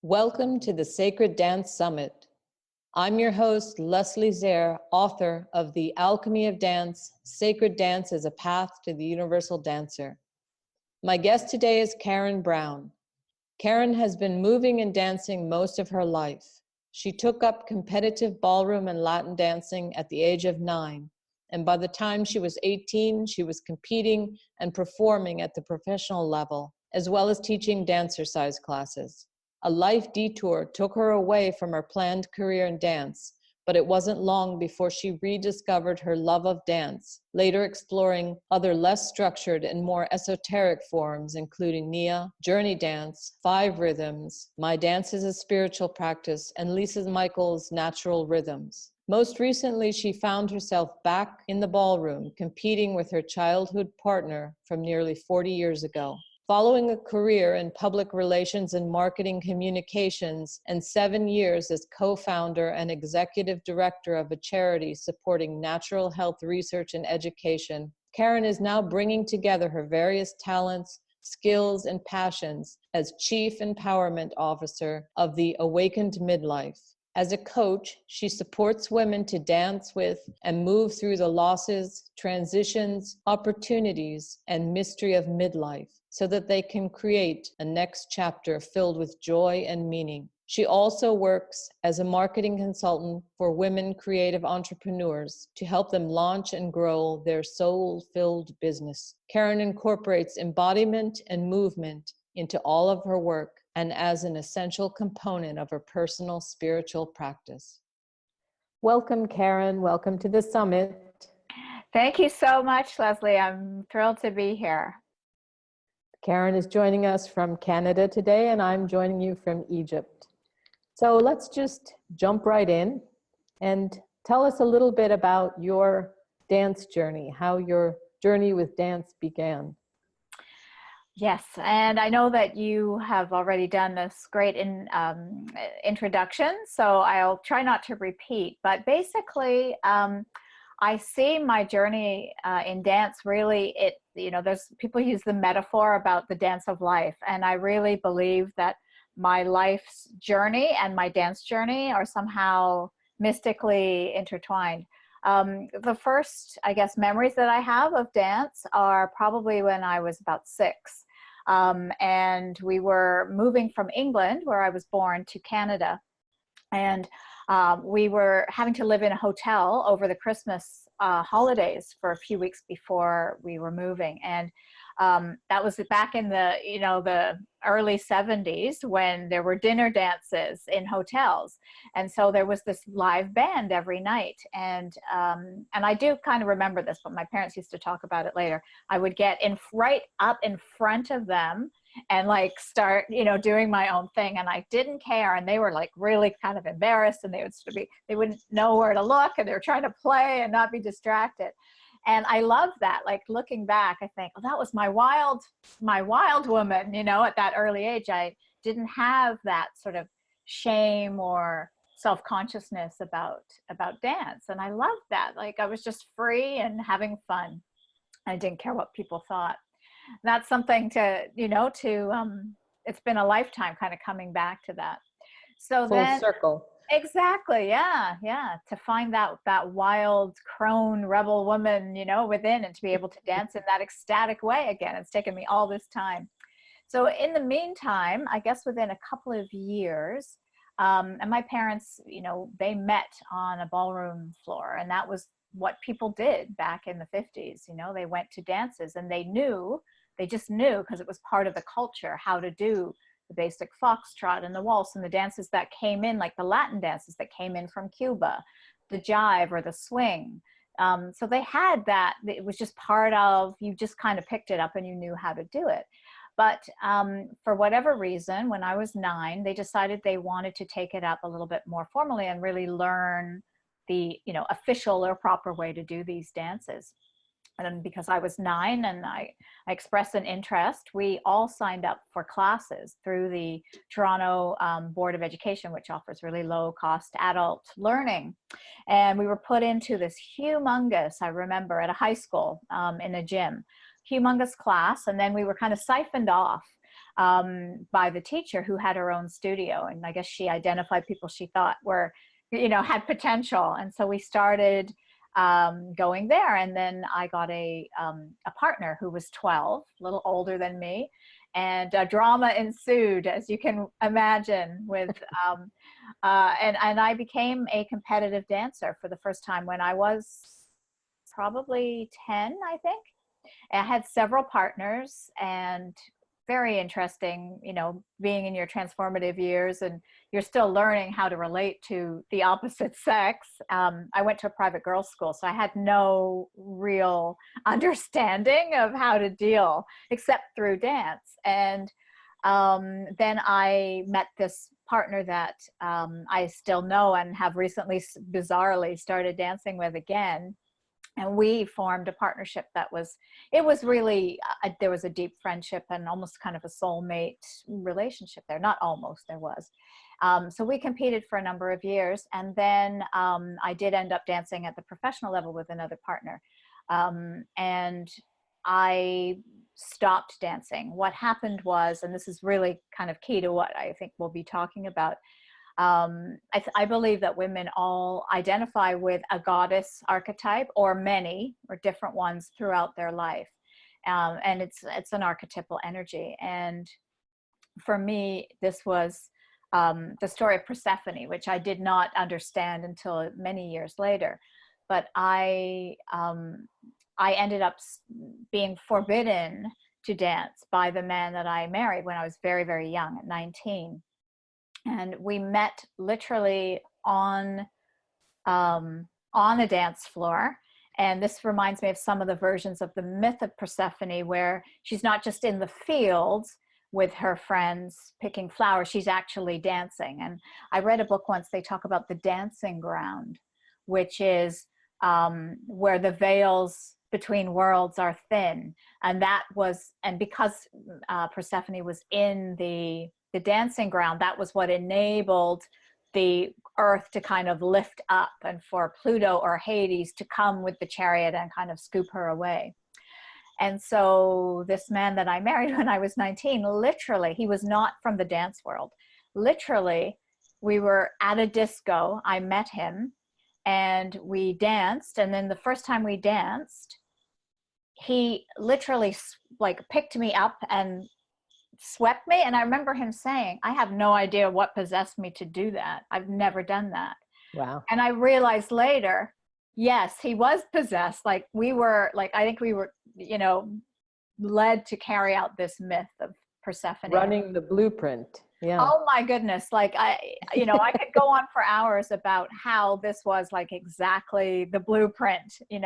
Welcome to the Sacred Dance Summit. I'm your host, Leslie Zehr, author of The Alchemy of Dance, Sacred Dance as a Path to the Universal Dancer. My guest today is Keren Brown. Keren has been moving and dancing most of her life. She took up competitive ballroom and Latin dancing at the age of 9, and by the time she was 18, she was competing and performing at the professional level, as well as teaching dancercise classes. A life detour took her away from her planned career in dance, but it wasn't long before she rediscovered her love of dance, later exploring other less structured and more esoteric forms, including Nia, Journey Dance, Five Rhythms, My Dance is a Spiritual Practice, and Lisa Michaels' Natural Rhythms. Most recently, she found herself back in the ballroom, competing with her childhood partner from nearly 40 years ago. Following a career in public relations and marketing communications and 7 years as co-founder and executive director of a charity supporting natural health research and education, Keren is now bringing together her various talents, skills, and passions as Chief Empowerment Officer of the Awakened Midlife. As a coach, she supports women to dance with and move through the losses, transitions, opportunities, and mystery of midlife so that they can create a next chapter filled with joy and meaning. She also works as a marketing consultant for women creative entrepreneurs to help them launch and grow their soul-filled business. Keren incorporates embodiment and movement into all of her work and as an essential component of her personal spiritual practice. Welcome, Keren. Welcome to the summit. Thank you so much, Leslie. I'm thrilled to be here. Keren is joining us from Canada today, and I'm joining you from Egypt. So let's just jump right in and tell us a little bit about your dance journey, how your journey with dance began. Yes, and I know that you have already done this great introduction, so I'll try not to repeat, but basically I see my journey in dance really, there's people use the metaphor about the dance of life, and I really believe that my life's journey and my dance journey are somehow mystically intertwined. The first, I guess, memories that I have of dance are probably when I was about 6. And we were moving from England, where I was born, to Canada. And we were having to live in a hotel over the Christmas holidays for a few weeks before we were moving. And that was back in the early 70s when there were dinner dances in hotels. And so there was this live band every night. And I do kind of remember this, but my parents used to talk about it later. I would get right up in front of them and like start, doing my own thing. And I didn't care. And they were like really kind of embarrassed, and they wouldn't know where to look, and they were trying to play and not be distracted. And I love that. Like looking back, I think, oh, that was my wild woman, at that early age. I didn't have that sort of shame or self-consciousness about dance. And I loved that. Like I was just free and having fun. I didn't care what people thought. That's something to, it's been a lifetime kind of coming back to that. So Full circle. Exactly. Yeah. To find that wild crone rebel woman, within, and to be able to dance in that ecstatic way again. It's taken me all this time. So in the meantime, I guess within a couple of years, and my parents, they met on a ballroom floor, and that was what people did back in the 50s. They went to dances, and they just knew because it was part of the culture how to do the basic foxtrot and the waltz and the dances that came in, like the Latin dances that came in from Cuba, the jive or the swing. So they had that. It was just part of, you just kind of picked it up and you knew how to do it. But for whatever reason, when I was 9, they decided they wanted to take it up a little bit more formally and really learn the official or proper way to do these dances. And because I was 9 and I expressed an interest, we all signed up for classes through the Toronto Board of Education, which offers really low cost adult learning. And we were put into this humongous, I remember at a high school in a gym, humongous class. And then we were kind of siphoned off by the teacher who had her own studio. And I guess she identified people she thought were, had potential. And so we started going there. And then I got a partner who was 12, a little older than me. And drama ensued, as you can imagine, with and I became a competitive dancer for the first time when I was probably 10, I think. I had several partners, and very interesting, being in your transformative years and you're still learning how to relate to the opposite sex. I went to a private girls' school, so I had no real understanding of how to deal except through dance. And then I met this partner that I still know and have recently bizarrely started dancing with again. And we formed a partnership that was really, there was a deep friendship and almost kind of a soulmate relationship there. Not almost, there was. So we competed for a number of years. And then I did end up dancing at the professional level with another partner. And I stopped dancing. What happened was, and this is really kind of key to what I think we'll be talking about, I believe that women all identify with a goddess archetype, or many or different ones throughout their life. And it's an archetypal energy. And for me, this was the story of Persephone, which I did not understand until many years later. But I ended up being forbidden to dance by the man that I married when I was very, very young, at 19. And we met literally on a dance floor. And this reminds me of some of the versions of the myth of Persephone, where she's not just in the fields with her friends picking flowers, she's actually dancing. And I read a book once, they talk about the dancing ground, which is where the veils between worlds are thin. And because Persephone was in the dancing ground, that was what enabled the earth to kind of lift up, and for Pluto or Hades to come with the chariot and kind of scoop her away. And so this man that I married when I was 19, literally, he was not from the dance world. Literally, we were at a disco, I met him, and we danced. And then the first time we danced, he literally like picked me up and swept me. And I remember him saying, I have no idea what possessed me to do that. I've never done that. Wow. And I realized later, yes, he was possessed. Like I think we were, led to carry out this myth of Persephone. Running the blueprint. Yeah. Oh my goodness. Like I could go on for hours about how this was like exactly the blueprint, he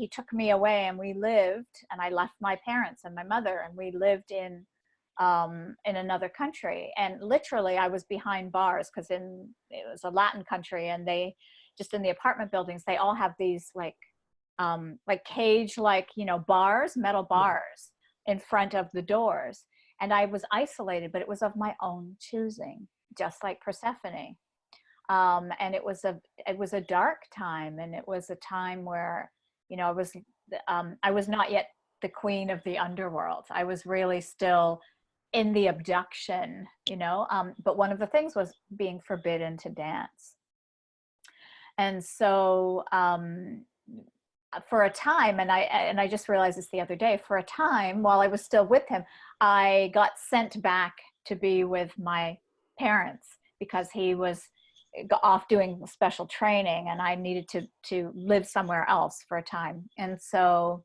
took me away and and I left my parents and my mother, and we lived in another country. And literally I was behind bars, because it was a Latin country, and they just, in the apartment buildings, they all have these like cage, bars, metal bars in front of the doors. And I was isolated, but it was of my own choosing, just like Persephone. And it was a dark time, and it was a time where, I was not yet the queen of the underworld. I was really still in the abduction, but one of the things was being forbidden to dance. And so for a time, and I just realized this the other day, for a time while I was still with him, I got sent back to be with my parents, because he was off doing special training and I needed to live somewhere else for a time. And so,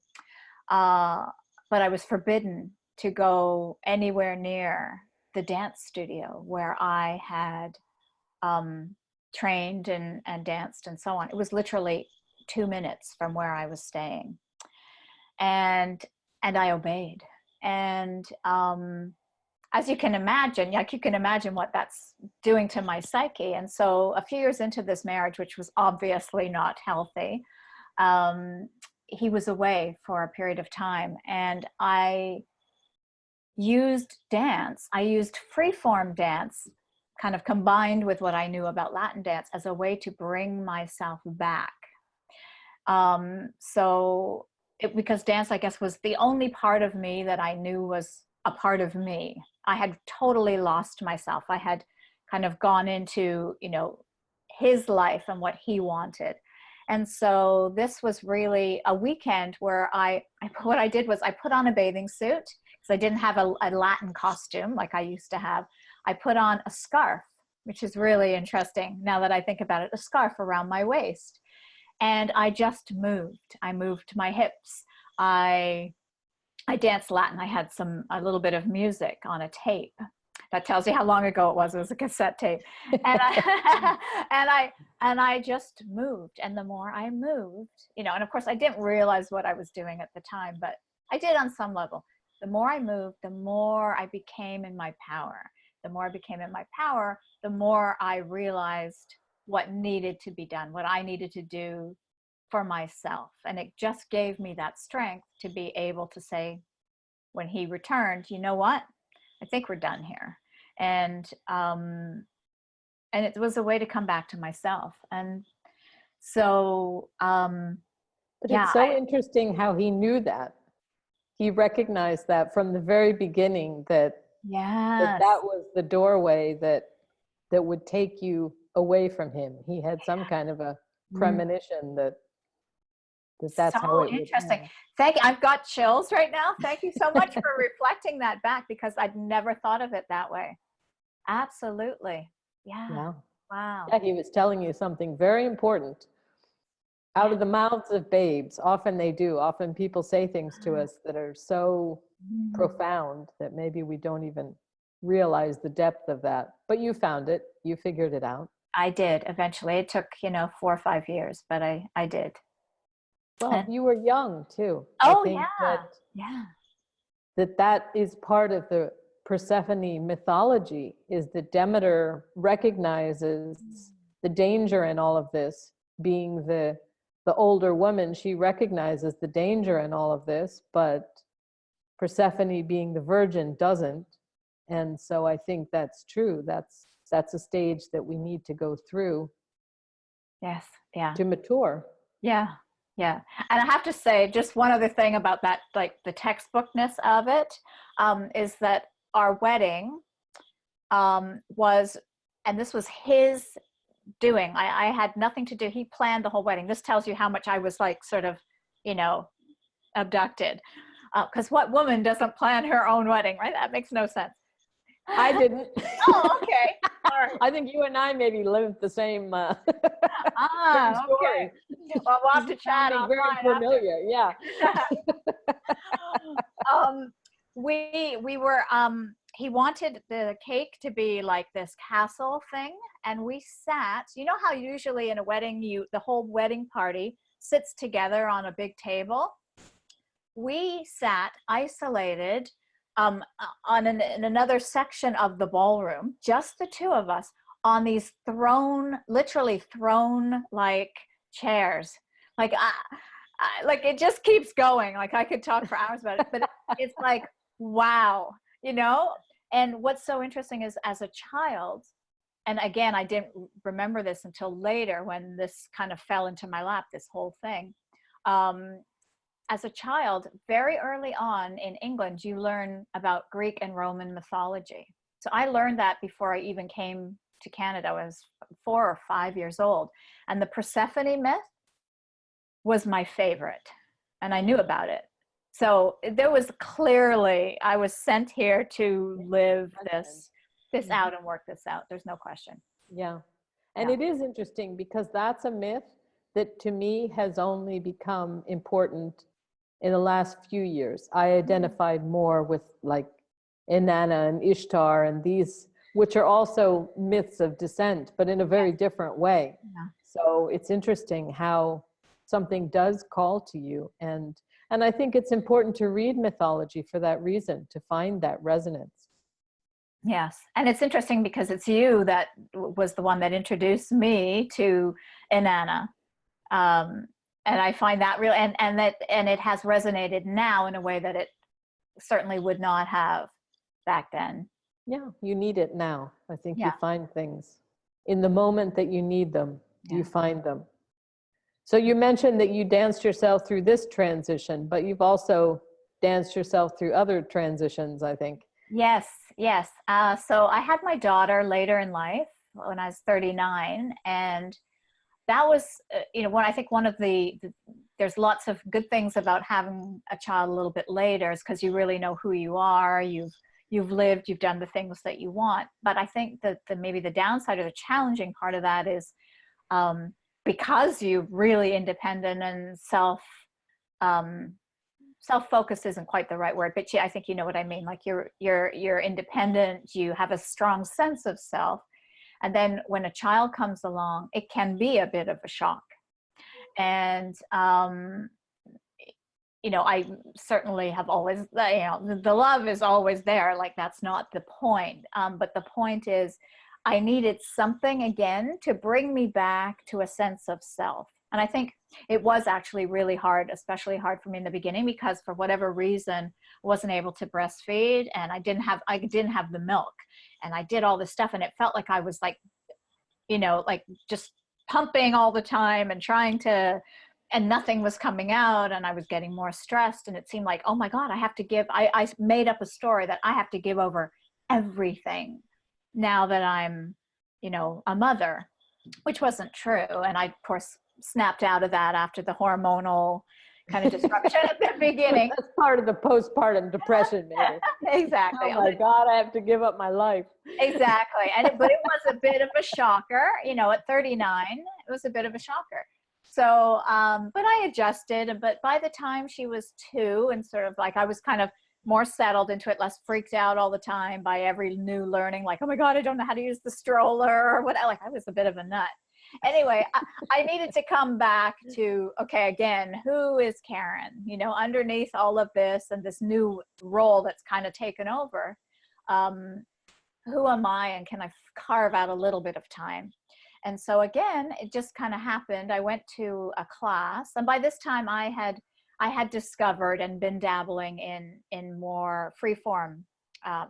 but I was forbidden to go anywhere near the dance studio where I had trained and danced and so on. It was literally 2 minutes from where I was staying. And I obeyed. And as you can imagine, what that's doing to my psyche. And so a few years into this marriage, which was obviously not healthy, he was away for a period of time. And I used dance. I used freeform dance, kind of combined with what I knew about Latin dance, as a way to bring myself back. Because dance, I guess, was the only part of me that I knew was a part of me. I had totally lost myself. I had kind of gone into, you know, his life and what he wanted. And so this was really a weekend where what I did was I put on a bathing suit because I didn't have a Latin costume like I used to have. I put on a scarf, which is really interesting now that I think about it, a scarf around my waist. And I just moved. I moved my hips. I danced Latin. I had a little bit of music on a tape. That tells you how long ago it was. It was a cassette tape. And I just moved. And the more I moved, you know, and of course I didn't realize what I was doing at the time, but I did on some level. The more I moved, the more I became in my power. The more I became in my power, the more I realized what needed to be done, what I needed to do for myself. And it just gave me that strength to be able to say, when he returned, you know what? I think we're done here. And it was a way to come back to myself. And so, but it's so interesting how he knew that. He recognized that from the very beginning, that that was the doorway that would take you away from him. He had some kind of a premonition that's so how it interesting. would be. Thank you. I've got chills right now. Thank you so much for reflecting that back, because I'd never thought of it that way. Absolutely. Yeah. Wow. Yeah, he was telling you something very important. Out of the mouths of babes, often people say things to us that are so profound that maybe we don't even realize the depth of that. But you found it, you figured it out. I did eventually. It took, 4 or 5 years, but I did. Well, you were young too. Oh, I think yeah. that is part of the Persephone mythology, is that Demeter recognizes the danger in all of this. Being the older woman, she recognizes the danger in all of this, but Persephone, being the virgin, doesn't. And so I think that's true. That's a stage that we need to go through. Yes. Yeah. To mature. Yeah. Yeah. And I have to say, just one other thing about that, like the textbookness of it, is that our wedding was, and this was his doing. I had nothing to do. He planned the whole wedding. This tells you how much I was like sort of, abducted. Because what woman doesn't plan her own wedding, right? That makes no sense. I didn't. Oh, okay. All right. I think you and I maybe lived the same, same okay. Well, we'll have to chat offline. Very familiar, yeah. We were, he wanted the cake to be like this castle thing. And we sat, you know how usually in a wedding, the whole wedding party sits together on a big table? We sat isolated in another section of the ballroom, just the two of us, on these literally throne like chairs. Like it just keeps going. Like I could talk for hours about it, but it's like, wow, And what's so interesting is, as a child, and again, I didn't remember this until later when this kind of fell into my lap, this whole thing. As a child, very early on in England, you learn about Greek and Roman mythology. So I learned that before I even came to Canada. I was 4 or 5 years old. And the Persephone myth was my favorite. And I knew about it. So there was clearly, I was sent here to live this out and work this out. There's no question. Yeah. And it is interesting, because that's a myth that to me has only become important in the last few years. I identified more with like Inanna and Ishtar and these, which are also myths of descent, but in a very different way. Yeah. So it's interesting how something does call to you. And I think it's important to read mythology for that reason, to find that resonance. Yes. And it's interesting because it's you that was the one that introduced me to Inanna. And I find that real, and it has resonated now in a way that it certainly would not have back then. Yeah, you need it now. I think you find things in the moment that you need them, you find them. So you mentioned that you danced yourself through this transition, but you've also danced yourself through other transitions, I think. Yes, yes. So I had my daughter later in life when I was 39, and that was, when I think one of there's lots of good things about having a child a little bit later is because you really know who you are, you've lived, you've done the things that you want. But I think that maybe the downside or the challenging part of that is because you're really independent and self-focused isn't quite the right word, but I think you know what I mean. Like you're independent, you have a strong sense of self. And then when a child comes along, it can be a bit of a shock. And, I certainly have always, the love is always there. Like that's not the point. But the point is I needed something again to bring me back to a sense of self. And I think it was actually really hard, especially hard for me in the beginning, because for whatever reason, I wasn't able to breastfeed, and I didn't have the milk, and I did all this stuff, and it felt like I was like just pumping all the time and trying to, and nothing was coming out, and I was getting more stressed, and it seemed like, oh my God, I made up a story that I have to give over everything now that I'm, a mother, which wasn't true. And I, of course, snapped out of that after the hormonal kind of disruption at the beginning. That's part of the postpartum depression, maybe. Exactly. Oh my God, I have to give up my life. Exactly. But it was a bit of a shocker, at 39, it was a bit of a shocker. So, but I adjusted, but by the time she was 2 and sort of like, I was kind of more settled into it, less freaked out all the time by every new learning, like, oh my God, I don't know how to use the stroller or what, like I was a bit of a nut. Anyway, I needed to come back to, okay, again, who is Keren? Underneath all of this and this new role that's kind of taken over, who am I, and can I carve out a little bit of time? And so again, it just kind of happened. I went to a class, and by this time I had discovered and been dabbling in more freeform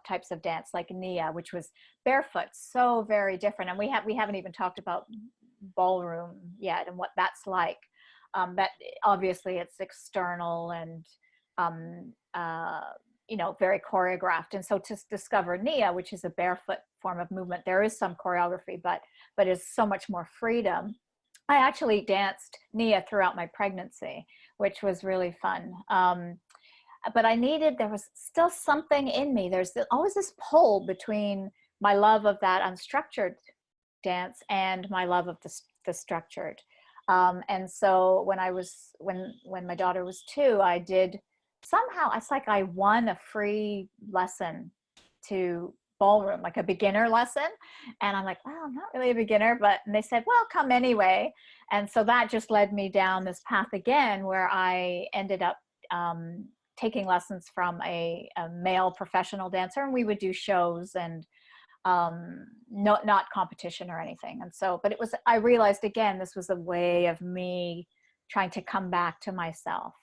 types of dance, like Nia, which was barefoot, so very different. And we haven't even talked about Ballroom yet and what that's like. That obviously it's external and very choreographed. And so to discover Nia, which is a barefoot form of movement, there is some choreography, but is so much more freedom. I actually danced Nia throughout my pregnancy, which was really fun. But there was still something in me. There's always this pull between my love of that unstructured dance and my love of the structured. And so when my daughter was 2, I did somehow, it's like I won a free lesson to Ballroom, like a beginner lesson. And I'm like, well, I'm not really a beginner, and they said, well, come anyway. And so that just led me down this path again, where I ended up taking lessons from a male professional dancer, and we would do shows and not competition or anything. And so, but I realized again, this was a way of me trying to come back to myself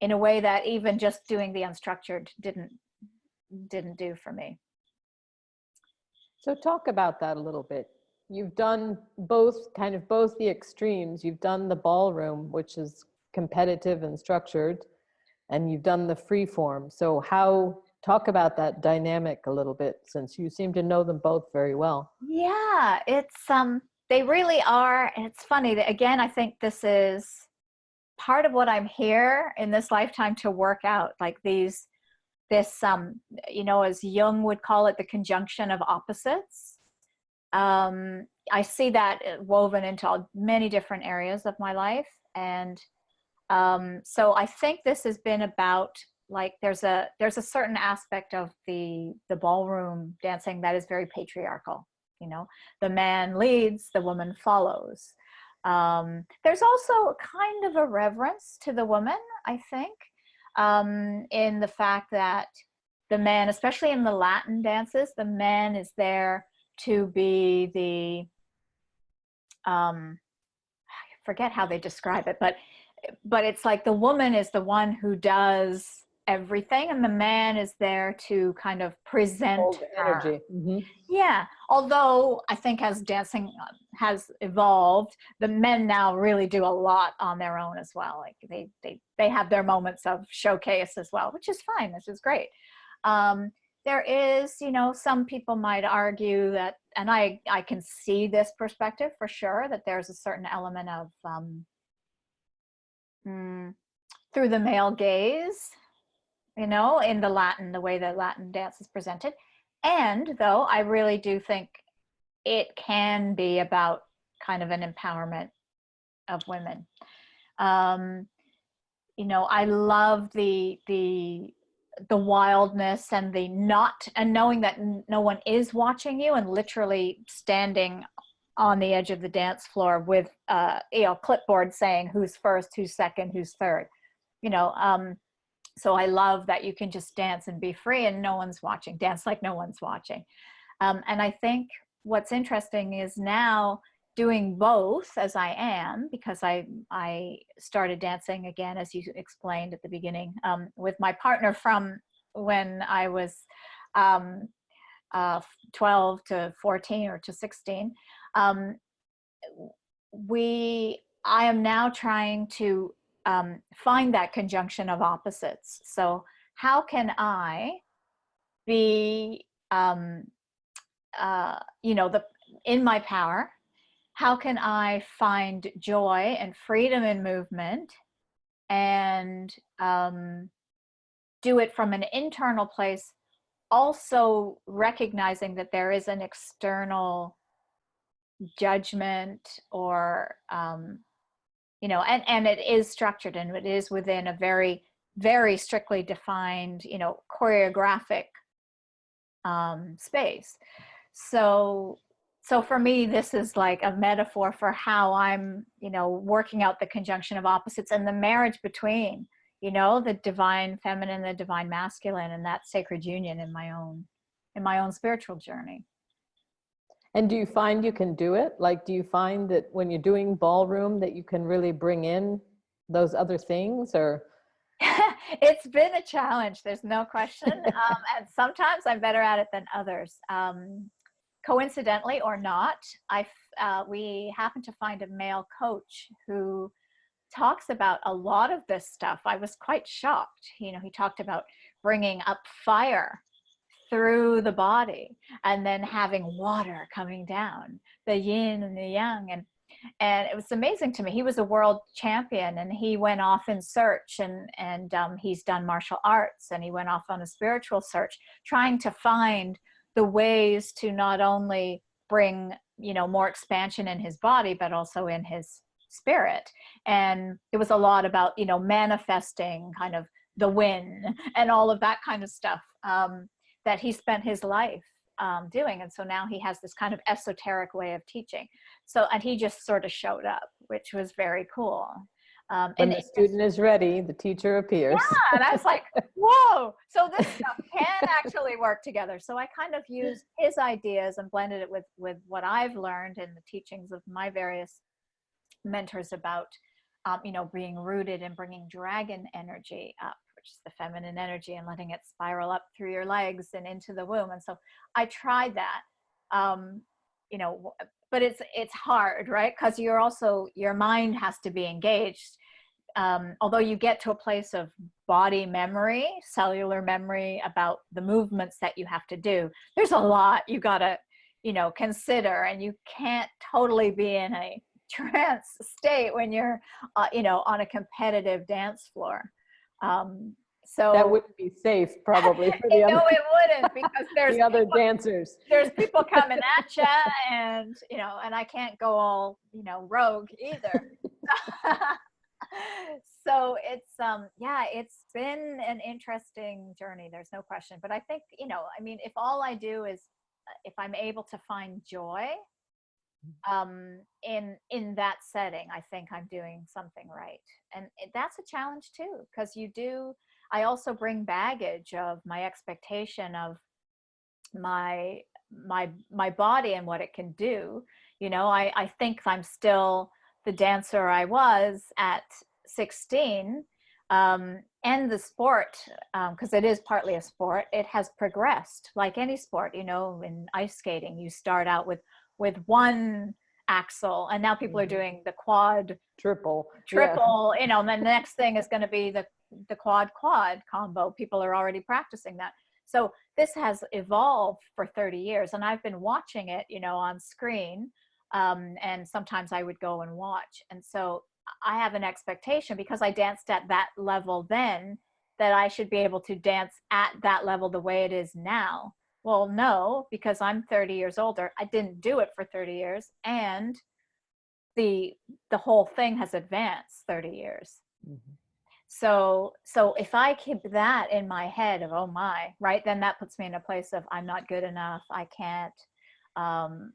in a way that even just doing the unstructured didn't do for me. So talk about that a little bit. You've done both the extremes. You've done the ballroom, which is competitive and structured, and you've done the free form. So talk about that dynamic a little bit, since you seem to know them both very well. Yeah, it's they really are. And it's funny that, again, I think this is part of what I'm here in this lifetime to work out, like this as Jung would call it, the conjunction of opposites. I see that woven into many different areas of my life. And so I think this has been about, like, there's a certain aspect of the ballroom dancing that is very patriarchal. The man leads, the woman follows. There's also kind of a reverence to the woman, I think, in the fact that the man, especially in the Latin dances, the man is there to be I forget how they describe it, but it's like the woman is the one who does everything, and the man is there to kind of present Hold the her. energy. Yeah, although I think as dancing has evolved, the men now really do a lot on their own as well. Like they have their moments of showcase as well, which is fine. This is great. There is, you know, some people might argue that, and I can see this perspective for sure, that there's a certain element of through the male gaze, you know, in the way the Latin dance is presented. And though I really do think it can be about kind of an empowerment of women. You know, I love the wildness and the knowing that no one is watching you, and literally standing on the edge of the dance floor with you know, clipboard saying who's first, who's second, who's third, you know. So I love that you can just dance and be free and no one's watching, dance like no one's watching. And I think what's interesting is now doing both, as I am, because I started dancing again, as you explained at the beginning, with my partner from when I was 12 to 14 or to 16. I am now trying to find that conjunction of opposites. So how can I be, you know, in my power? How can I find joy and freedom in movement, and do it from an internal place, also recognizing that there is an external judgment or you know, and it is structured, and it is within a very, very strictly defined, you know, choreographic space. So for me, this is like a metaphor for how I'm, you know, working out the conjunction of opposites and the marriage between, you know, the divine feminine, the divine masculine, and that sacred union in my own spiritual journey. And do you find you can do it? Like, do you find that when you're doing ballroom that you can really bring in those other things, or? It's been a challenge, there's no question. And sometimes I'm better at it than others. Coincidentally or not, we happened to find a male coach who talks about a lot of this stuff. I was quite shocked. You know, he talked about bringing up fire through the body and then having water coming down, the yin and the yang. And it was amazing to me. He was a world champion, and he went off in search, and he's done martial arts, and he went off on a spiritual search, trying to find the ways to not only bring, you know, more expansion in his body, but also in his spirit. And it was a lot about, you know, manifesting kind of the win and all of that kind of stuff that he spent his life doing. And so now he has this kind of esoteric way of teaching. So, and he just sort of showed up, which was very cool. When the student is ready, the teacher appears. Yeah, and I was like, whoa, so this stuff can actually work together. So I kind of used his ideas and blended it with what I've learned in the teachings of my various mentors about, you know, being rooted and bringing dragon energy up, which is the feminine energy, and letting it spiral up through your legs and into the womb. And so I tried that, you know, but it's hard, right? Because your mind has to be engaged. Although you get to a place of body memory, cellular memory about the movements that you have to do, there's a lot you gotta, you know, consider, and you can't totally be in a trance state when you're, you know, on a competitive dance floor. So that wouldn't be safe, probably, for the no, it wouldn't, because there's the other dancers. There's people coming at you, and you know, and I can't go all, you know, rogue either. So it's yeah, it's been an interesting journey, there's no question. But I think, you know, I mean, if all I do is if I'm able to find joy in that setting, I think I'm doing something right. And that's a challenge too, because I also bring baggage of my expectation of my body and what it can do. You know, I think I'm still the dancer I was at 16, and the sport, because it is partly a sport, it has progressed like any sport. You know, in ice skating, you start out with one axle, and now people are doing the quad, Triple, you know, and then the next thing is going to be the quad combo. People are already practicing that. So this has evolved for 30 years, and I've been watching it, you know, on screen, and sometimes I would go and watch. And so I have an expectation, because I danced at that level then, that I should be able to dance at that level the way it is now. Well, no, because I'm 30 years older. I didn't do it for 30 years, and the whole thing has advanced 30 years. Mm-hmm. So if I keep that in my head of, oh my, right, then that puts me in a place of, I'm not good enough, I can't, and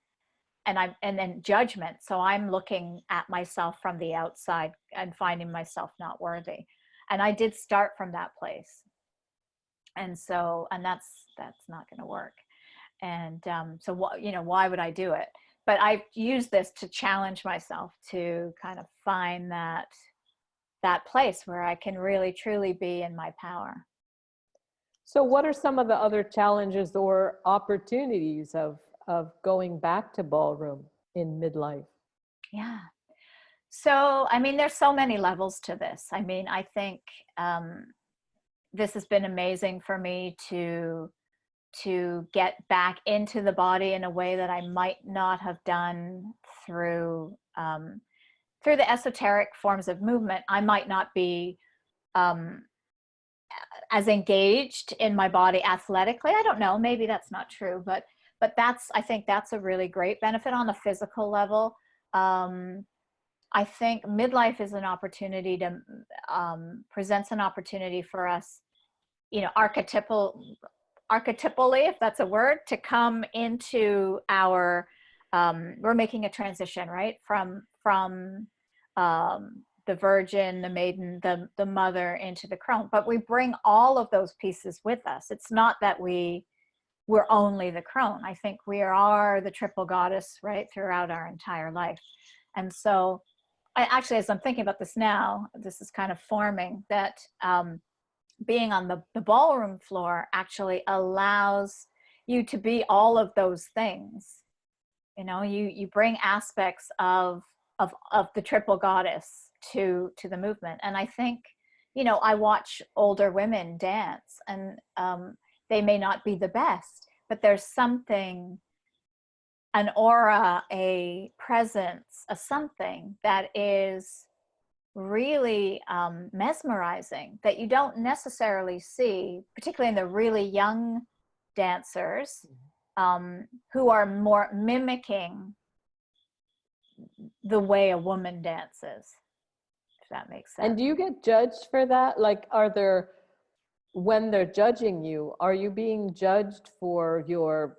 then judgment. So I'm looking at myself from the outside and finding myself not worthy. And I did start from that place. And so, and that's not going to work. And so what, you know, why would I do it? But I've used this to challenge myself to kind of find that place where I can really truly be in my power. So what are some of the other challenges or opportunities of going back to ballroom in midlife? Yeah. So, I mean, there's so many levels to this. I mean, I think this has been amazing for me to get back into the body in a way that I might not have done through the esoteric forms of movement. I might not be as engaged in my body athletically. I don't know, maybe that's not true, but I think that's a really great benefit on a physical level. I think midlife is an opportunity to presents an opportunity for us, you know, archetypally, if that's a word, to come into our we're making a transition, right, from the virgin, the maiden, the mother, into the crone. But we bring all of those pieces with us. It's not that we're only the crone. I think we are the triple goddess, right, throughout our entire life. And so I actually, as I'm thinking about this now, this is kind of forming that being on the ballroom floor actually allows you to be all of those things. You know, you bring aspects of the triple goddess to the movement. And I think, you know, I watch older women dance, and they may not be the best, but there's something, an aura, a presence, a something that is really mesmerizing that you don't necessarily see, particularly in the really young dancers, who are more mimicking the way a woman dances, if that makes sense. And do you get judged for that? Like, when they're judging you, are you being judged for your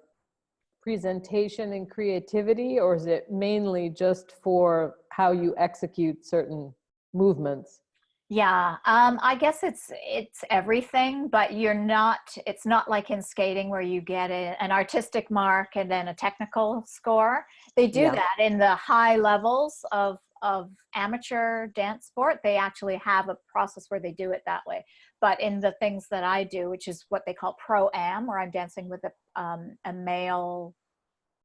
presentation and creativity, or is it mainly just for how you execute certain movements? Yeah, I guess it's everything, but it's not like in skating where you get an artistic mark and then a technical score. They do that in the high levels of amateur dance sport. They actually have a process where they do it that way. But in the things that I do, which is what they call pro-am, where I'm dancing with a male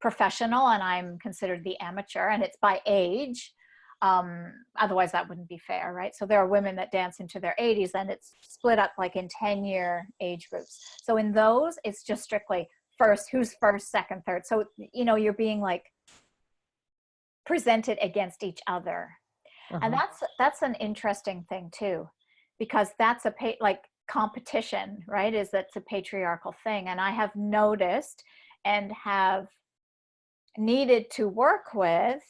professional and I'm considered the amateur, and it's by age. Otherwise that wouldn't be fair, right? So there are women that dance into their 80s, and it's split up like in 10-year age groups. So in those, it's just strictly who's first, second, third. So, you know, you're being like presented against each other. And that's an interesting thing too, because that's like competition, right? That's a patriarchal thing. And I have noticed and have needed to work with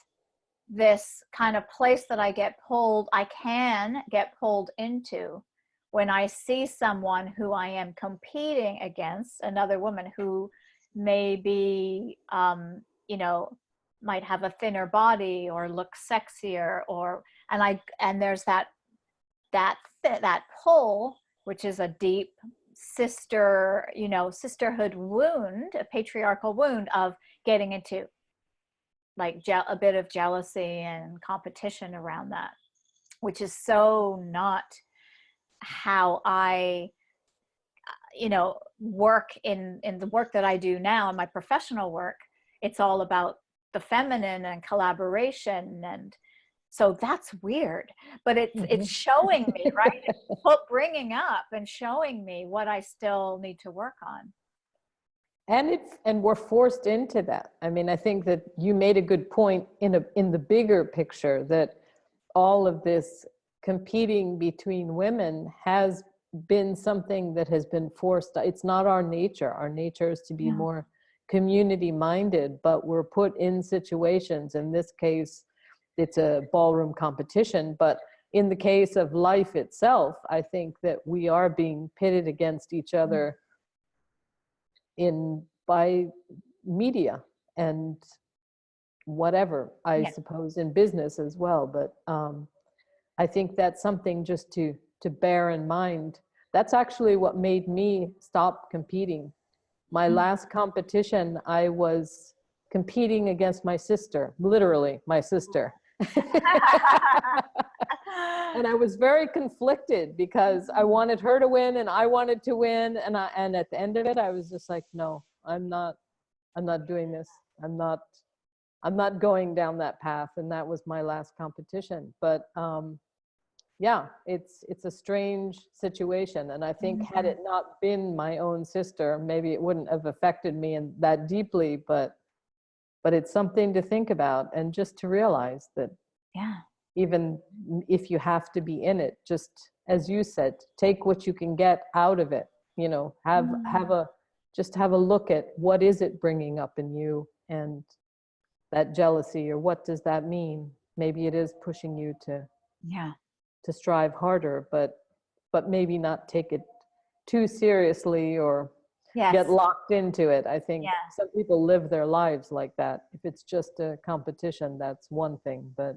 this kind of place that I can get pulled into when I see someone who I am competing against, another woman who may be, you know, might have a thinner body or look sexier, and there's that pull, which is a deep sisterhood wound, a patriarchal wound of getting into like a bit of jealousy and competition around that, which is so not how I, work in the work that I do now in my professional work. It's all about the feminine and collaboration, and so that's weird, but it's showing me, right? It's bringing up and showing me what I still need to work on. And we're forced into that. I mean, I think that you made a good point in the bigger picture, that all of this competing between women has been something that has been forced. It's not our nature. Our nature is to be more community minded, but we're put in situations. In this case, it's a ballroom competition, but in the case of life itself, I think that we are being pitted against each other by media and whatever, I suppose in business as well. But I think that's something just to bear in mind. That's actually what made me stop competing. My last competition, I was competing against my sister, literally my sister. And I was very conflicted because I wanted her to win and I wanted to win. And at the end of it, I was just like, no, I'm not doing this. I'm not going down that path. And that was my last competition. But yeah, it's a strange situation. And I think had it not been my own sister, maybe it wouldn't have affected me that deeply, but it's something to think about, and just to realize that even if you have to be in it, just as you said, take what you can get out of it, have a look at what is it bringing up in you, and that jealousy, or what does that mean? Maybe it is pushing you to strive harder, but maybe not take it too seriously or get locked into it. I think some people live their lives like that. If it's just a competition, that's one thing, but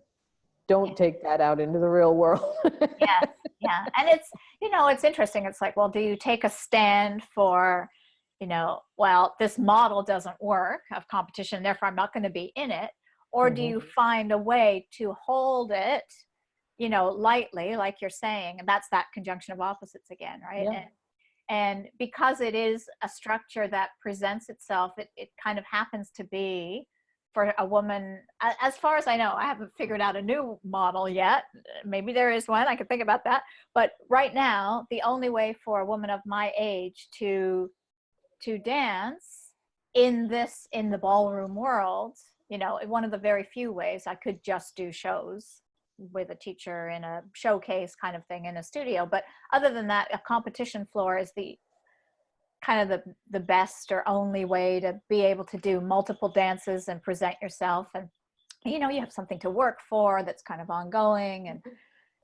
don't take that out into the real world. And it's interesting. It's like, well, do you take a stand for, well, this model doesn't work of competition, therefore I'm not going to be in it? Or do you find a way to hold it, lightly, like you're saying? And that's that conjunction of opposites again, right? And because it is a structure that presents itself, it kind of happens to be for a woman, as far as I know. I haven't figured out a new model yet. Maybe there is one, I could think about that. But right now, the only way for a woman of my age to dance in the ballroom world, one of the very few ways, I could just do shows with a teacher in a showcase kind of thing in a studio. But other than that, a competition floor is the kind of the best or only way to be able to do multiple dances and present yourself. And, you have something to work for that's kind of ongoing,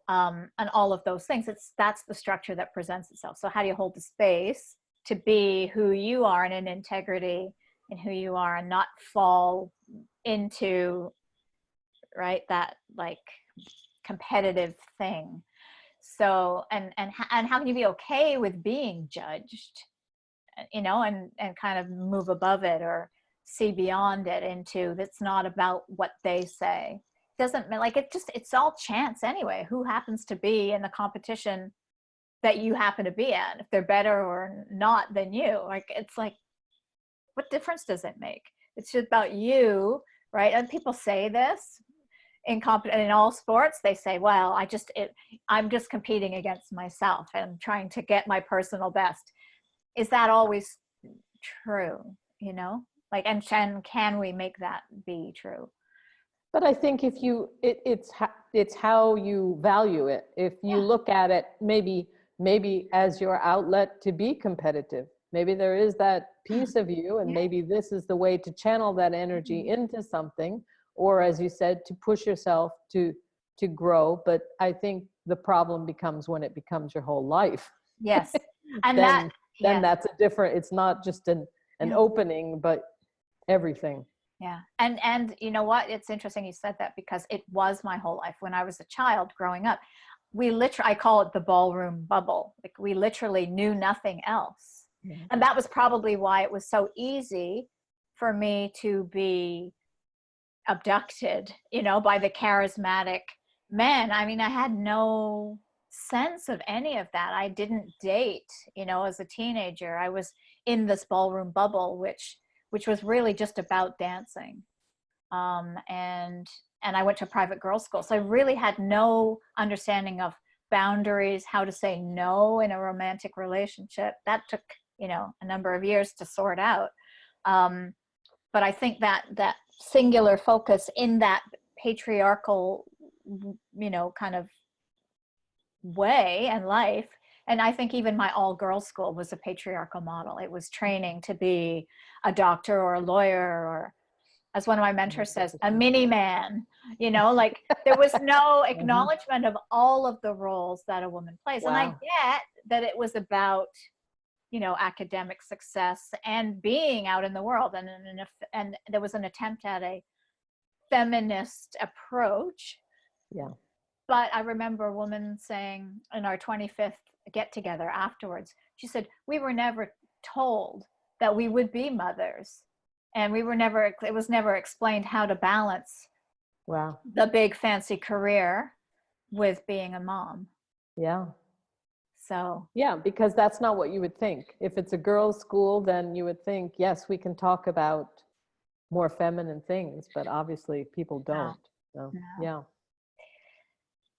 and all of those things. That's the structure that presents itself. So how do you hold the space to be who you are and in integrity in who you are, and not fall into, that like competitive thing? So and how can you be okay with being judged, and kind of move above it, or see beyond it into, that's not about what they say. Doesn't mean, like, it's all chance anyway, who happens to be in the competition that you happen to be in, if they're better or not than you. Like, it's like, what difference does it make? It's just about you, right? And people say this in all sports. They say, well, I'm just competing against myself and trying to get my personal best. Is that always true? Like, and can we make that be true? But I think if it's how you value it. If you look at it maybe as your outlet to be competitive, maybe there is that piece of you, and maybe this is the way to channel that energy into something, or as you said, to push yourself to grow. But I think the problem becomes when it becomes your whole life. Yes. And then that's a different, it's not just an opening, but everything. Yeah. And you know what? It's interesting you said that, because it was my whole life. When I was a child growing up, I call it the ballroom bubble. Like, we literally knew nothing else. Mm-hmm. And that was probably why it was so easy for me to be abducted, by the charismatic men. I mean, I had no sense of any of that. I didn't date, as a teenager. I was in this ballroom bubble, which was really just about dancing. And I went to a private girls' school. So I really had no understanding of boundaries, how to say no in a romantic relationship. That took, a number of years to sort out. But I think that singular focus in that patriarchal, kind of way and life. And I think even my all girls school was a patriarchal model. It was training to be a doctor or a lawyer, or, as one of my mentors says, a mini man, like there was no acknowledgement of all of the roles that a woman plays. Wow. And I get that it was about, academic success and being out in the world. And there was an attempt at a feminist approach. Yeah. But I remember a woman saying in our 25th get together afterwards, she said, we were never told that we would be mothers. And it was never explained how to balance the big fancy career with being a mom. Yeah. So. Yeah, because that's not what you would think. If it's a girls' school, then you would think, yes, we can talk about more feminine things, but obviously people don't. No. So, yeah.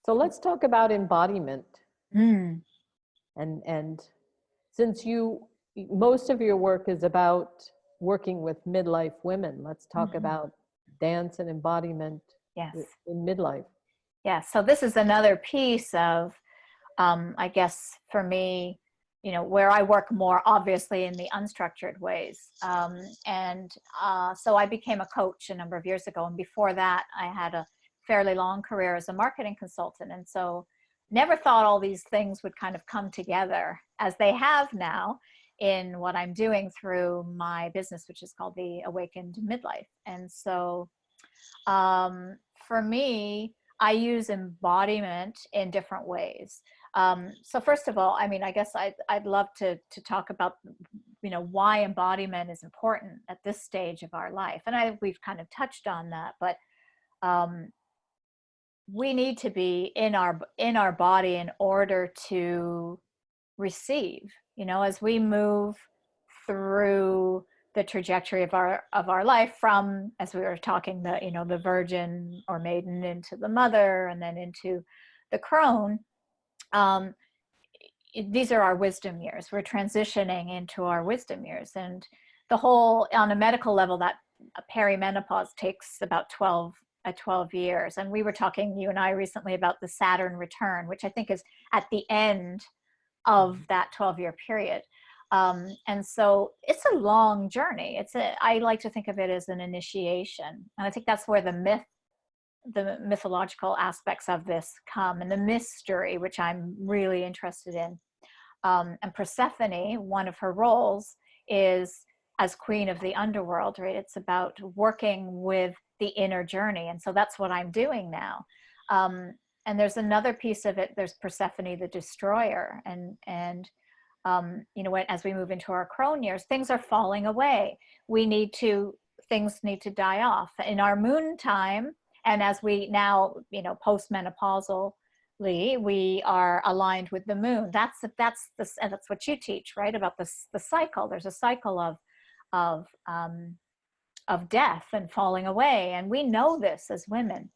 So let's talk about embodiment. Mm. And since most of your work is about working with midlife women, let's talk about dance and embodiment in midlife. Yeah, so this is another piece of, I guess for me, where I work more obviously in the unstructured ways. So I became a coach a number of years ago. And before that, I had a fairly long career as a marketing consultant. And so never thought all these things would kind of come together as they have now in what I'm doing through my business, which is called the Awakened Midlife. And so for me, I use embodiment in different ways. So first of all, I guess I'd love to talk about, why embodiment is important at this stage of our life. And we've kind of touched on that, but we need to be in our body in order to receive, as we move through the trajectory of our life from, as we were talking, the virgin or maiden into the mother and then into the crone. These are our wisdom years. We're transitioning into our wisdom years, and the whole, on a medical level, that perimenopause takes about 12 years. And we were talking, you and I, recently about the Saturn return, which I think is at the end of that 12-year period. And so it's a long journey. I like to think of it as an initiation. And I think that's where the mythological aspects of this come, and the mystery, which I'm really interested in. And Persephone, one of her roles is as queen of the underworld, right? It's about working with the inner journey. And so that's what I'm doing now. And there's another piece of it. There's Persephone, the destroyer. And as we move into our crone years, things are falling away. Things need to die off. In our moon time, and as we now, postmenopausally, we are aligned with the moon. That's what you teach, right? About the cycle. There's a cycle of death and falling away, and we know this as women.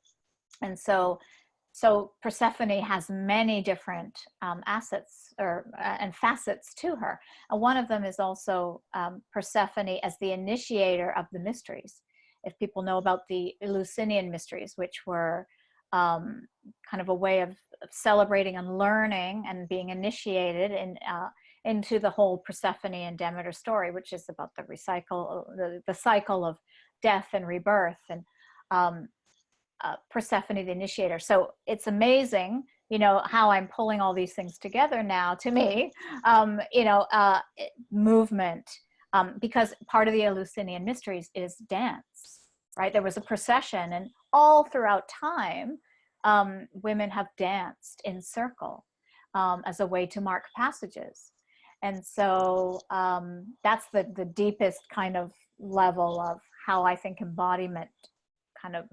And so Persephone has many different assets and facets to her. And one of them is also Persephone as the initiator of the mysteries. If people know about the Eleusinian mysteries, which were kind of a way of celebrating and learning and being initiated into the whole Persephone and Demeter story, which is about the cycle of death and rebirth, and Persephone, the initiator. So it's amazing, how I'm pulling all these things together now, to me, movement, because part of the Eleusinian mysteries is dance, right? There was a procession, and all throughout time, women have danced in circle as a way to mark passages. And so that's the deepest kind of level of how I think embodiment kind of,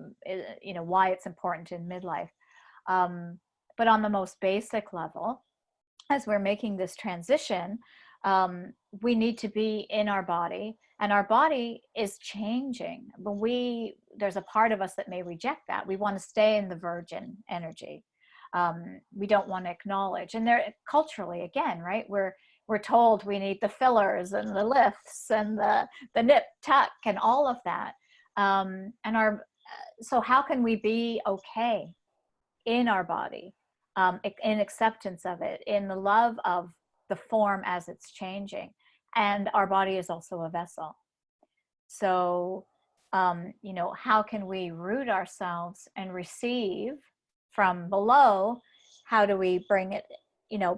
why it's important in midlife. But on the most basic level, as we're making this transition, we need to be in our body, and our body is changing. But there's a part of us that may reject that. We want to stay in the virgin energy. We don't want to acknowledge. And there, culturally, again, right? We're told we need the fillers and the lifts and the nip tuck and all of that. So how can we be okay in our body, in acceptance of it, in the love of the form as it's changing? And our body is also a vessel. So, how can we root ourselves and receive from below? How do we bring it,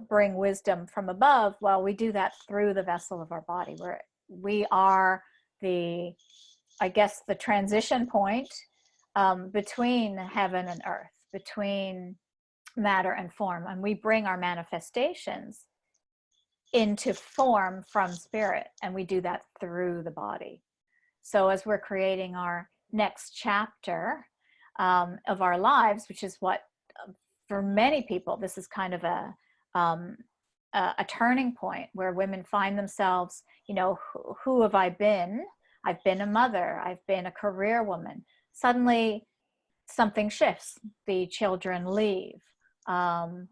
bring wisdom from above? Well, we do that through the vessel of our body, where we are the transition point between heaven and earth, between matter and form. And we bring our manifestations into form from spirit, and we do that through the body. So as we're creating our next chapter of our lives, which is what, for many people, this is kind of a turning point where women find themselves, who have I been? I've been a mother, I've been a career woman. Suddenly something shifts, the children leave,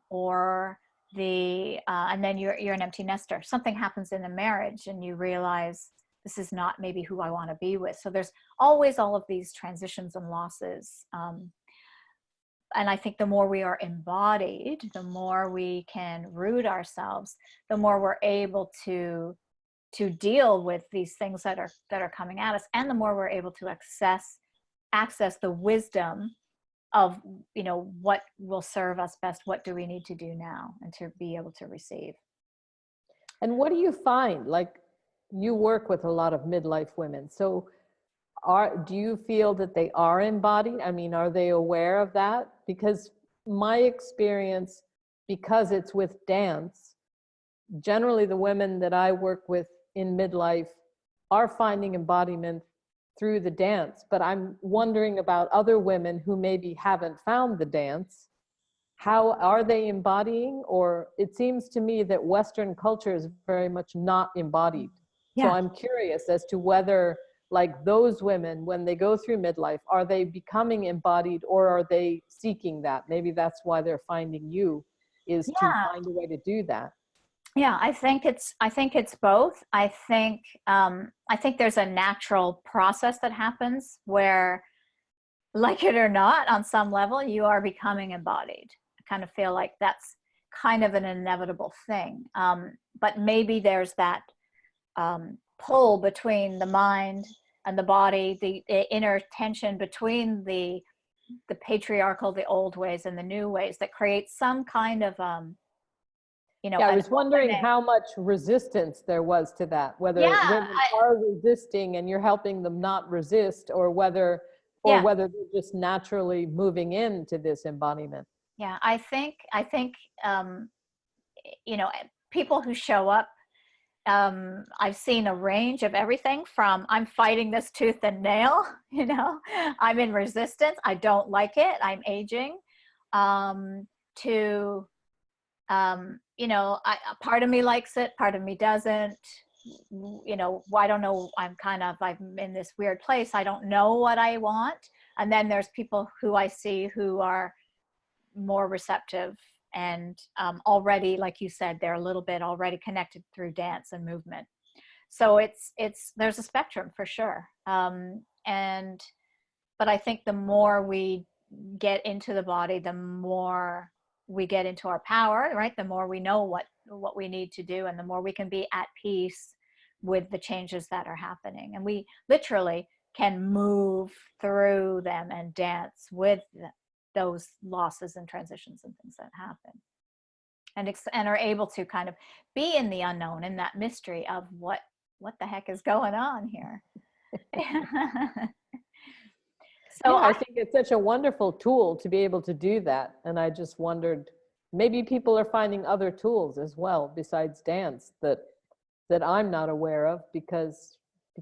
or and then you're an empty nester. Something happens in a marriage and you realize this is not maybe who I want to be with. So there's always all of these transitions and losses. And I think the more we are embodied, the more we can root ourselves, the more we're able to deal with these things that are coming at us, and the more we're able to access the wisdom of, what will serve us best, what do we need to do now, and to be able to receive. And what do you find? Like, you work with a lot of midlife women. So do you feel that they are embodied? I mean, are they aware of that? Because my experience, because it's with dance, generally the women that I work with in midlife are finding embodiment through the dance. But I'm wondering about other women who maybe haven't found the dance. How are they embodying? Or it seems to me that Western culture is very much not embodied. Yeah. So I'm curious as to whether, like, those women, when they go through midlife, are they becoming embodied, or are they seeking that? Maybe that's why they're finding you, is to find a way to do that. Yeah, I think it's both. I think there's a natural process that happens where, like it or not, on some level, you are becoming embodied. I kind of feel like that's kind of an inevitable thing. But maybe there's that pull between the mind and the body, the inner tension between the patriarchal, the old ways, and the new ways, that creates some kind of I was wondering how much resistance there was to that, whether women are resisting and you're helping them not resist, or whether they're just naturally moving into this embodiment. Yeah, I think people who show up, I've seen a range of everything from I'm fighting this tooth and nail, I'm in resistance, I don't like it, I'm aging, to part of me likes it, part of me doesn't. I don't know, I'm in this weird place, I don't know what I want. And then there's people who I see who are more receptive and already, like you said, they're a little bit already connected through dance and movement. So there's a spectrum for sure. But I think the more we get into the body, the more we get into our power, right? The more we know what we need to do, and the more we can be at peace with the changes that are happening. And we literally can move through them and dance with those losses and transitions and things that happen, and are able to kind of be in the unknown, in that mystery of what the heck is going on here. So I think it's such a wonderful tool to be able to do that. And I just wondered, maybe people are finding other tools as well besides dance that I'm not aware of, because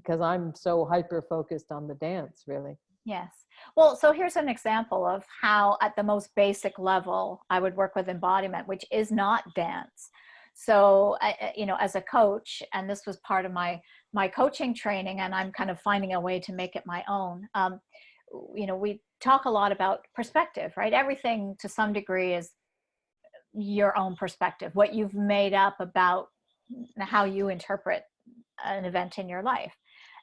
I'm so hyper focused on the dance, really. Yes. Well, so here's an example of how at the most basic level I would work with embodiment, which is not dance. So, you know, as a coach, and this was part of my coaching training, and I'm kind of finding a way to make it my own. You know, we talk a lot about perspective, right? Everything to some degree is your own perspective, what you've made up about how you interpret an event in your life.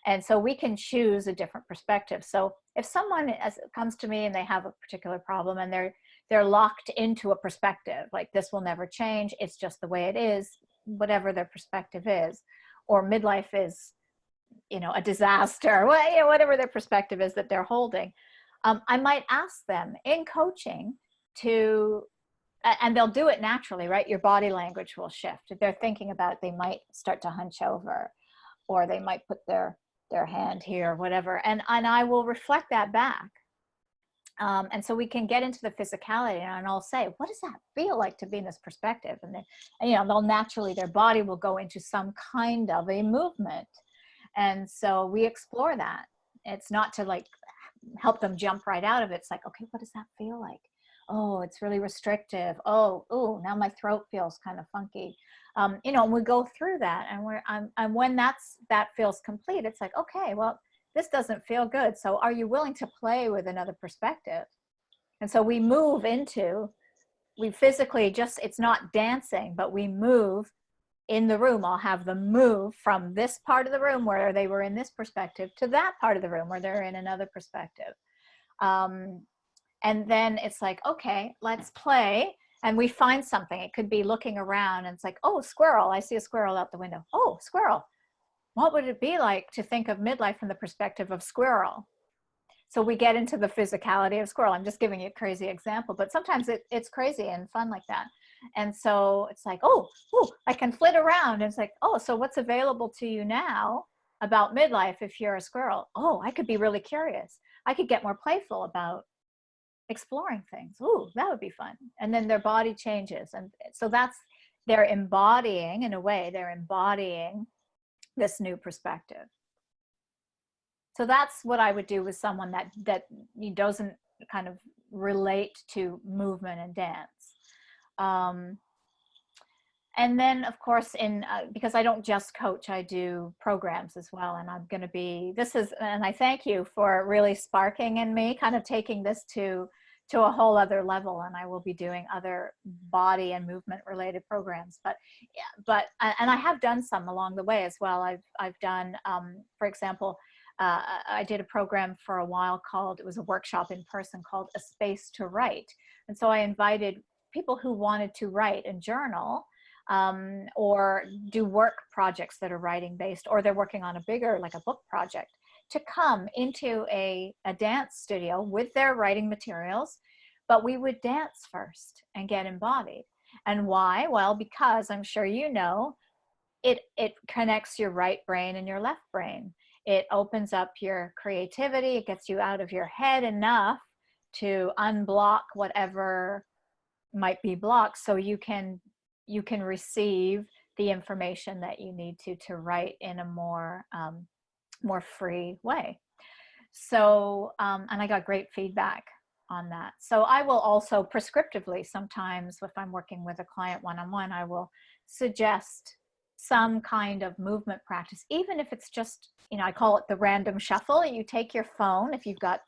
And so we can choose a different perspective. So if someone comes to me and they have a particular problem and they're locked into a perspective, like this will never change, it's just the way it is, whatever their perspective is, or midlife is, you know, a disaster, well, you know, whatever their perspective is that they're holding, I might ask them in coaching to, and they'll do it naturally, right? Your body language will shift. If they're thinking about it, they might start to hunch over, or they might put their hand here, or whatever. And I will reflect that back. And so we can get into the physicality, and I'll say, what does that feel like to be in this perspective? And then, you know, they'll naturally, their body will go into some kind of a movement. And so we explore that. It's not to like help them jump right out of it. It's like, okay, what does that feel like? Oh, it's really restrictive. Oh, now my throat feels kind of funky. You know, and we go through that, and when that feels complete, it's like, okay, well, this doesn't feel good. So are you willing to play with another perspective? And so we move into, we physically just, it's not dancing, but we move in the room. I'll have them move from this part of the room where they were in this perspective to that part of the room where they're in another perspective. And then it's like, okay, let's play. And we find something. It could be looking around and it's like, oh, squirrel. I see a squirrel out the window. Oh, squirrel. What would it be like to think of midlife from the perspective of squirrel? So we get into the physicality of squirrel. I'm just giving you a crazy example, but sometimes it's crazy and fun like that. And so it's like, oh, I can flit around. And it's like, oh, so what's available to you now about midlife if you're a squirrel? Oh, I could be really curious. I could get more playful about exploring things. Ooh, that would be fun. And then their body changes. And so that's, they're embodying, in a way, they're embodying this new perspective. So that's what I would do with someone that doesn't kind of relate to movement and dance. And then, of course, because I don't just coach, I do programs as well. And I'm going to be, and I thank you for really sparking in me, kind of taking this to a whole other level. And I will be doing other body and movement related programs. And I have done some along the way as well. I've done, for example, I did a program for a while it was a workshop in person called A Space to Write. And so I invited people who wanted to write and journal, or do work projects that are writing based, or they're working on a bigger, like a book project, to come into a dance studio with their writing materials, but we would dance first and get embodied. And why? Well, because I'm sure you know, it connects your right brain and your left brain. It opens up your creativity. It gets you out of your head enough to unblock whatever might be blocked, so you can receive the information that you need to write in a more free way. So, and I got great feedback on that. So I will also prescriptively, sometimes if I'm working with a client one-on-one, I will suggest some kind of movement practice, even if it's just, you know, I call it the random shuffle. You take your phone, if you've got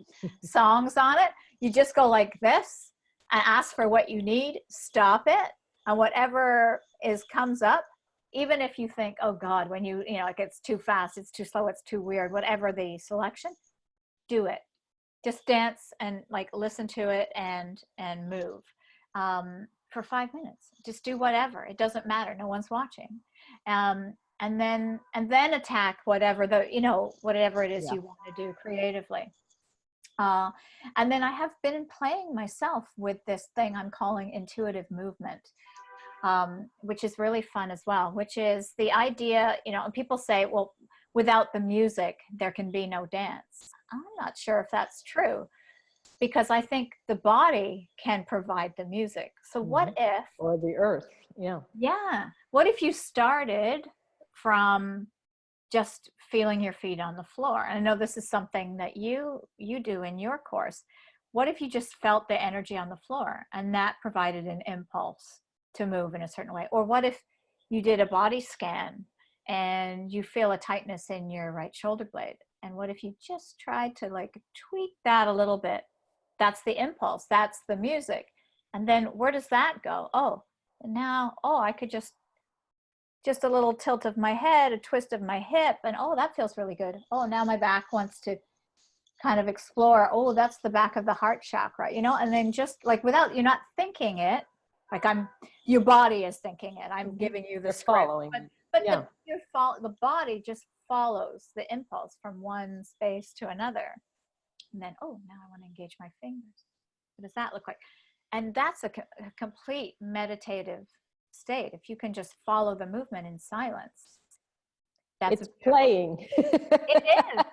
songs on it, you just go like this and ask for what you need, stop it, and whatever comes up, even if you think, oh God, when you know, like it's too fast, it's too slow, it's too weird, whatever the selection, do it. Just dance and like listen to it and move for 5 minutes. Just do whatever. It doesn't matter. No one's watching. And then attack whatever whatever it is you want to do creatively. And then I have been playing myself with this thing I'm calling intuitive movement, which is really fun as well, which is the idea, you know, people say, well, without the music, there can be no dance. I'm not sure if that's true, because I think the body can provide the music. So what if... Or the earth, yeah. Yeah. What if you started from just feeling your feet on the floor. And I know this is something that you do in your course. What if you just felt the energy on the floor and that provided an impulse to move in a certain way? Or what if you did a body scan and you feel a tightness in your right shoulder blade? And what if you just tried to like tweak that a little bit? That's the impulse, that's the music. And then where does that go? Oh, and now, oh, I could just a little tilt of my head, a twist of my hip, and oh, that feels really good. Oh, now my back wants to kind of explore. Oh, that's the back of the heart chakra, you know, and then just like without, you're not thinking it, like your body is thinking it. I'm giving you the script, following. but the body just follows the impulse from one space to another. And then, oh, now I want to engage my fingers. What does that look like? And that's a complete meditative state. If you can just follow the movement in silence, it's playing. It is.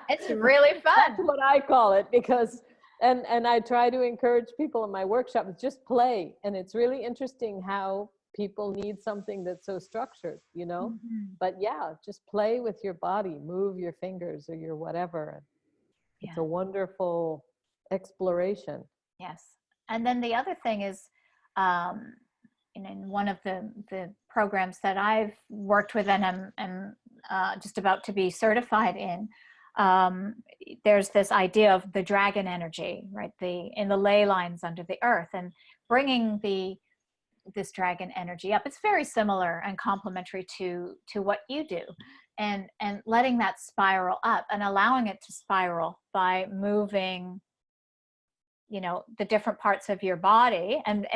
It's really fun. That's what I call it, because and I try to encourage people in my workshop, just play. And it's really interesting how people need something that's so structured, you know. But yeah, just play with your body, move your fingers or your whatever. It's a wonderful exploration. Yes. And then the other thing is, in one of the programs that I've worked with and am just about to be certified in, there's this idea of the dragon energy, right? In the ley lines under the earth, and bringing this dragon energy up. It's very similar and complementary to what you do, and letting that spiral up and allowing it to spiral by moving, you know, the different parts of your body. And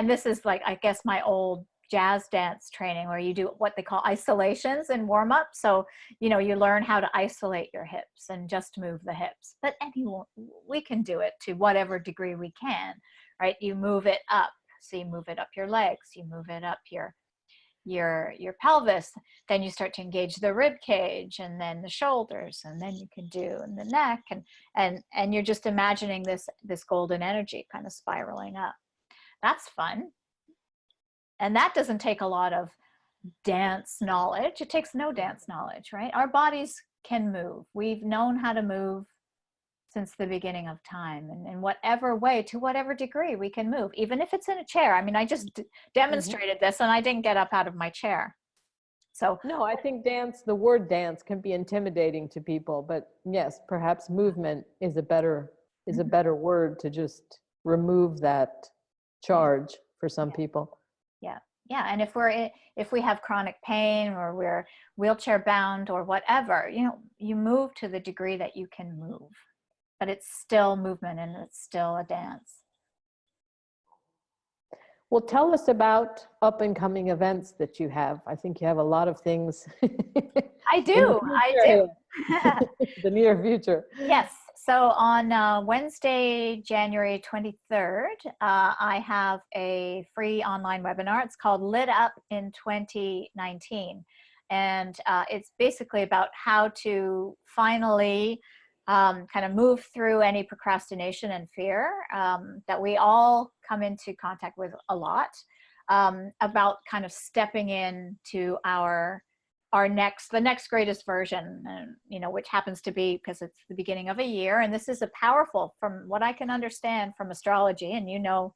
this is like, I guess, my old jazz dance training, where you do what they call isolations and warm up. So, you know, you learn how to isolate your hips and just move the hips. But anyone, we can do it to whatever degree we can, right? You move it up. So you move it up your legs, you move it up your pelvis, then you start to engage the rib cage, and then the shoulders, and then you can do in the neck, and you're just imagining this golden energy kind of spiraling up. That's fun. And that doesn't take a lot of dance knowledge. It takes no dance knowledge, right? Our bodies can move. We've known how to move since the beginning of time, and in whatever way, to whatever degree we can move, even if it's in a chair. I mean, I just demonstrated this and I didn't get up out of my chair. So no, I think the word dance can be intimidating to people, but yes, perhaps movement is a better word to just remove that charge for some people. Yeah. And if we have chronic pain, or we're wheelchair bound or whatever, you know, you move to the degree that you can move, but it's still movement and it's still a dance. Well, tell us about up and coming events that you have. I think you have a lot of things. I do. The near future. Yes. So on Wednesday, January 23rd, I have a free online webinar. It's called Lit Up in 2019. And it's basically about how to finally kind of move through any procrastination and fear that we all come into contact with a lot, about kind of stepping into the next greatest version, you know, which happens to be, because it's the beginning of a year. And this is a powerful, from what I can understand from astrology, and you know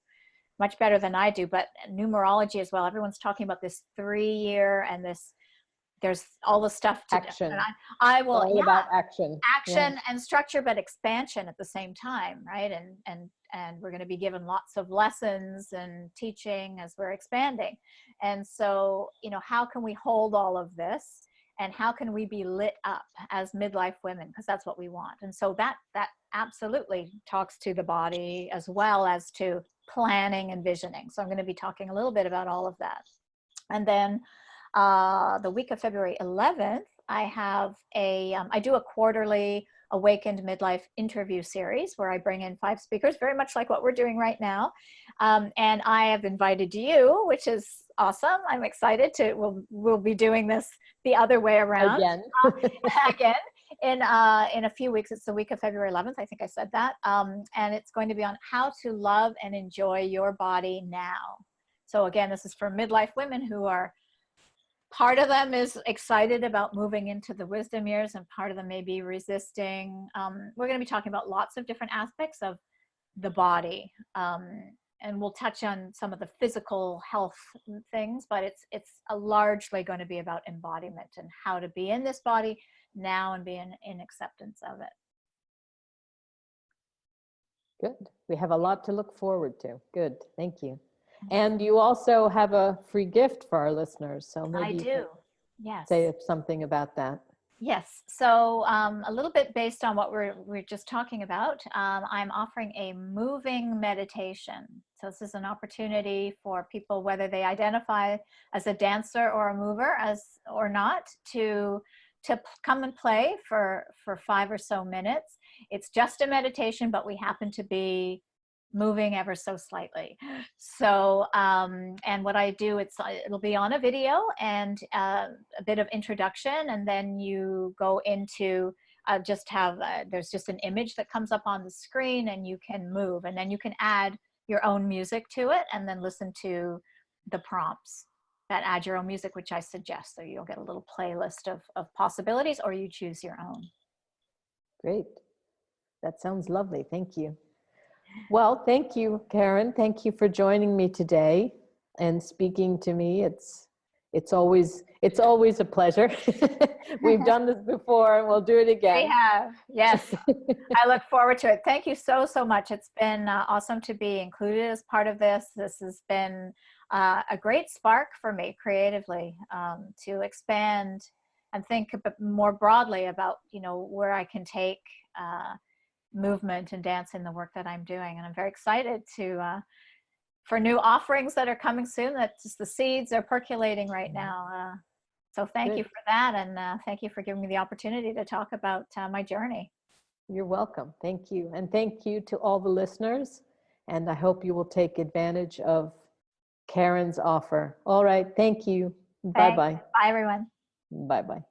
much better than I do, but numerology as well. Everyone's talking about this 3-year, and there's all the stuff to action. I will, all about action and structure, but expansion at the same time, right? And we're going to be given lots of lessons and teaching as we're expanding. And so, you know, how can we hold all of this, and how can we be lit up as midlife women? Because that's what we want. And so that absolutely talks to the body as well as to planning and visioning. So I'm going to be talking a little bit about all of that. And then the week of February 11th, I have I do a quarterly Awakened Midlife Interview Series, where I bring in 5 speakers, very much like what we're doing right now. And I have invited you, which is awesome. I'm excited we'll be doing this the other way around. Again, in a few weeks. It's the week of February 11th. I think I said that. And it's going to be on how to love and enjoy your body now. So again, this is for midlife women who are part of them is excited about moving into the wisdom years, and part of them may be resisting. We're going to be talking about lots of different aspects of the body, and we'll touch on some of the physical health things, but it's largely going to be about embodiment and how to be in this body now and be in acceptance of it. Good. We have a lot to look forward to. Good. Thank you. And you also have a free gift for our listeners. So maybe I do. Yes. Say something about that. Yes. So a little bit based on what we're just talking about, I'm offering a moving meditation. So this is an opportunity for people, whether they identify as a dancer or a mover or not, to come and play for 5 or so minutes. It's just a meditation, but we happen to be moving ever so slightly. So, and what I do, it'll be on a video and a bit of introduction, and then you go into there's just an image that comes up on the screen, and you can move, and then you can add your own music to it, and then listen to the prompts that add your own music, which I suggest. So you'll get a little playlist of possibilities, or you choose your own. Great. That sounds lovely. Thank you. Well, thank you, Keren. Thank you for joining me today and speaking to me. It's always a pleasure. We've done this before, and we'll do it again. We have, yes. I look forward to it. Thank you so much. It's been awesome to be included as part of this. This has been a great spark for me creatively, to expand and think a bit more broadly about, where I can take movement and dance in the work that I'm doing. And I'm very excited for new offerings that are coming soon. That's the seeds are percolating right now. So thank you for that. And thank you for giving me the opportunity to talk about my journey. You're welcome. Thank you. And thank you to all the listeners. And I hope you will take advantage of Keren's offer. All right. Thank you. Bye-bye. Bye, everyone. Bye-bye.